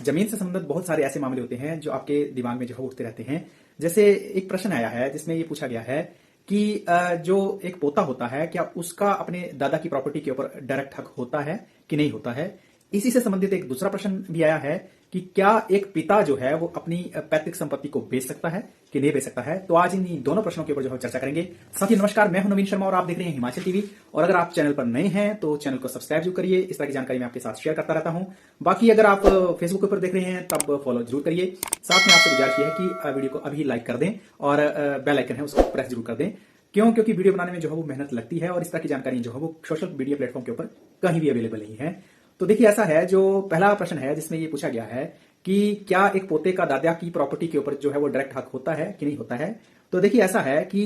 जमीन से संबंधित बहुत सारे ऐसे मामले होते हैं जो आपके दिमाग में जो है उठते रहते हैं। जैसे एक प्रश्न आया है जिसमें ये पूछा गया है कि जो एक पोता होता है क्या उसका अपने दादा की प्रॉपर्टी के ऊपर डायरेक्ट हक होता है कि नहीं होता है। इसी से संबंधित एक दूसरा प्रश्न भी आया है कि क्या एक पिता जो है वो अपनी पैतृक संपत्ति को बेच सकता है कि नहीं बेच सकता है। तो आज इन दोनों प्रश्नों के ऊपर जो है चर्चा करेंगे। साथी नमस्कार, मैं हूं नवीन शर्मा और आप देख रहे हैं हिमाचल टीवी। और अगर आप चैनल पर नए हैं तो चैनल को सब्सक्राइब जरूर करिए। इस तरह की जानकारी मैं आपके साथ शेयर करता रहता हूं। बाकी अगर आप फेसबुक पर देख रहे हैं तब फॉलो जरूर करिए। साथ में आपसे गुजारिश है कि वीडियो को अभी लाइक कर दें और बेल आइकन है उसको प्रेस जरूर कर दें। क्योंकि वीडियो बनाने में जो है वो मेहनत लगती है और इस तरह की जानकारी जो है वो सोशल मीडिया प्लेटफॉर्म के ऊपर कहीं भी अवेलेबल नहीं है। तो देखिए ऐसा है, जो पहला प्रश्न है जिसमें ये पूछा गया है कि क्या एक पोते का दादा की प्रॉपर्टी के ऊपर जो है वो डायरेक्ट हक होता है कि नहीं होता है। तो देखिए ऐसा है कि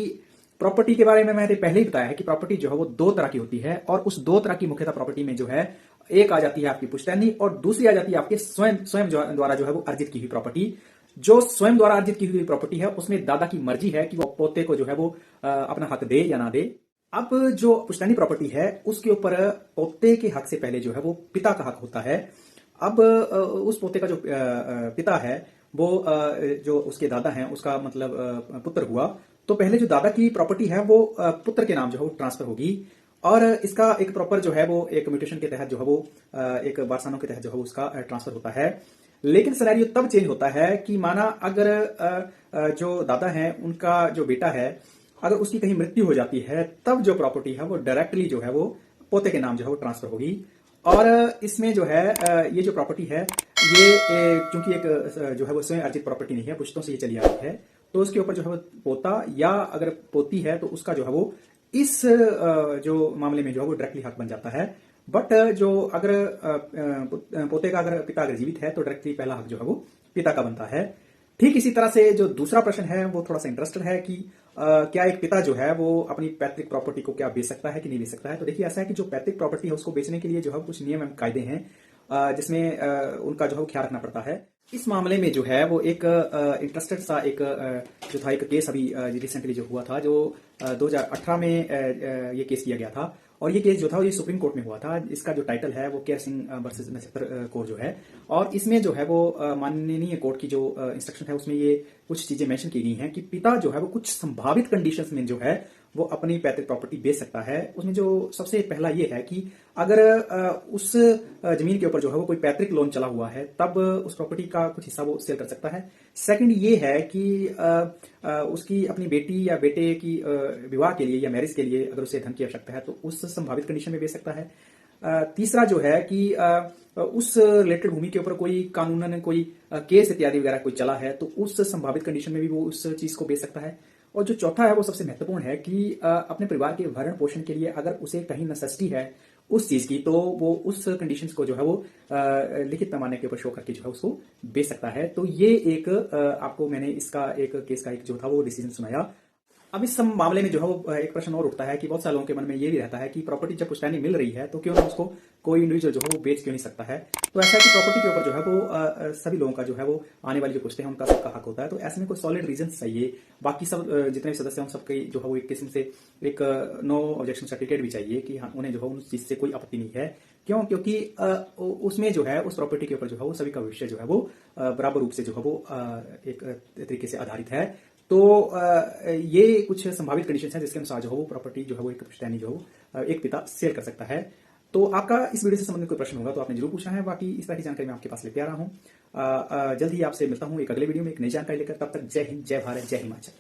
प्रॉपर्टी के बारे में मैंने पहले ही बताया है कि प्रॉपर्टी जो है वो दो तरह की होती है और उस दो तरह की मुख्यतः प्रॉपर्टी में जो है एक आ जाती है आपकी पुश्तैनी और दूसरी आ जाती है आपके स्वयं द्वारा जो है वो अर्जित की हुई प्रॉपर्टी। जो स्वयं द्वारा अर्जित की हुई प्रॉपर्टी है उसमें दादा की मर्जी है कि वो पोते को जो है वो अपना हक दे या ना दे। अब जो पुश्तैनी प्रॉपर्टी है उसके ऊपर पोते के हक से पहले जो है वो पिता का हक होता है। अब उस पोते का जो पिता है वो जो उसके दादा हैं उसका मतलब पुत्र हुआ, तो पहले जो दादा की प्रॉपर्टी है वो पुत्र के नाम जो है वो ट्रांसफर होगी और इसका एक प्रॉपर जो है वो एक म्यूटेशन के तहत जो है वो एक वारसानों के तहत जो है उसका ट्रांसफर होता है। लेकिन सिनेरियो तब चेंज होता है कि माना अगर जो दादा है उनका जो बेटा है अगर उसकी कहीं मृत्यु हो जाती है तब जो प्रॉपर्टी है वो डायरेक्टली जो है वो पोते के नाम जो है वो ट्रांसफर होगी। और इसमें जो है ये जो प्रॉपर्टी है ये क्योंकि एक जो है वो स्वयं अर्जित प्रॉपर्टी नहीं है, पुश्तों से ये चली आ रही है, तो उसके ऊपर जो है वो पोता या अगर पोती है तो उसका जो है वो इस जो मामले में जो है वो डायरेक्टली हक बन जाता है। बट जो अगर पोते का अगर पिता अगर जीवित है तो डायरेक्टली पहला हक जो है वो पिता का बनता है। ठीक इसी तरह से जो दूसरा प्रश्न है वो थोड़ा सा इंटरेस्टेड है कि क्या एक पिता जो है वो अपनी पैतृक प्रॉपर्टी को क्या बेच सकता है कि नहीं बेच सकता है। तो देखिए ऐसा है कि जो पैतृक प्रॉपर्टी है उसको बेचने के लिए जो है कुछ नियम एवं कायदे हैं जिसमें उनका जो है ख्याल रखना पड़ता है। इस मामले में जो है वो एक इंटरेस्टेड सा एक जो था एक केस अभी रिसेंटली जो हुआ था, जो 2018 में ये केस किया गया था और ये केस जो था ये सुप्रीम कोर्ट में हुआ था। इसका जो टाइटल है वो केयर सिंह वर्सेस नक्षत्र कोर्ट जो है, और इसमें जो है वो माननीय कोर्ट की जो इंस्ट्रक्शन है उसमें ये कुछ चीजें मेंशन की गई हैं कि पिता जो है वो कुछ संभावित कंडीशंस में जो है वो अपनी पैतृक प्रॉपर्टी बेच सकता है। उसमें जो सबसे पहला ये है कि अगर उस जमीन के ऊपर जो है वो कोई पैतृक लोन चला हुआ है तब उस प्रॉपर्टी का कुछ हिस्सा वो सेल कर सकता है। सेकंड ये है कि उसकी अपनी बेटी या बेटे की विवाह के लिए या मैरिज के लिए अगर उसे धन की आवश्यकता है तो उस संभावित कंडीशन में बेच सकता है। तीसरा जो है कि उस रिलेटेड भूमि के ऊपर कोई कानूनन कोई केस इत्यादि वगैरह कोई चला है तो उस संभावित कंडीशन में भी वो उस चीज को बेच सकता है। और जो चौथा है वो सबसे महत्वपूर्ण है कि अपने परिवार के भरण पोषण के लिए अगर उसे कहीं नेसेसिटी है उस चीज की तो वो उस कंडीशंस को जो है वो लिखित पैमाने के ऊपर शो करके जो है उसको बेच सकता है। तो ये एक आपको मैंने इसका एक केस का एक जो था वो डिसीजन सुनाया। अब इस मामले में जो है वो एक प्रश्न और उठता है कि बहुत सारे लोगों के मन में ये भी रहता है कि प्रॉपर्टी जब पुश्तैनी मिल रही है तो क्यों ना उसको कोई इंडिविजुअल जो है वो बेच क्यों नहीं सकता है। तो ऐसा है कि प्रॉपर्टी के ऊपर जो है वो सभी लोगों का जो है वो आने वाली जो पुश्ते हैं उनका सबका हक होता है। तो ऐसे में कोई सॉलिड रीजन चाहिए। बाकी सब जितने भी सदस्य हैं उन सबके जो है वो एक किस्म से एक नो ऑब्जेक्शन सर्टिफिकेट भी चाहिए कि हाँ उन्हें जो है उस चीज से कोई आपत्ति नहीं है। क्यों? क्योंकि उसमें जो है उस प्रॉपर्टी के ऊपर जो है वो सभी का भविष्य जो है वो बराबर रूप से जो है वो एक तरीके से आधारित है। तो ये कुछ संभावित कंडीशंस हैं जिसके अनुसार जो है वो प्रॉपर्टी जो है वो एक पुश्तैनी जो है एक पिता सेल कर सकता है। तो आपका इस वीडियो से संबंधित कोई प्रश्न होगा तो आपने जरूर पूछना है। बाकी इस तरह की जानकारी मैं आपके पास लेके आ रहा हूँ। जल्द ही आपसे मिलता हूँ एक अगले वीडियो में एक नई जानकारी लेकर। तब तक जय हिंद, जय भारत, जय हिमाचल।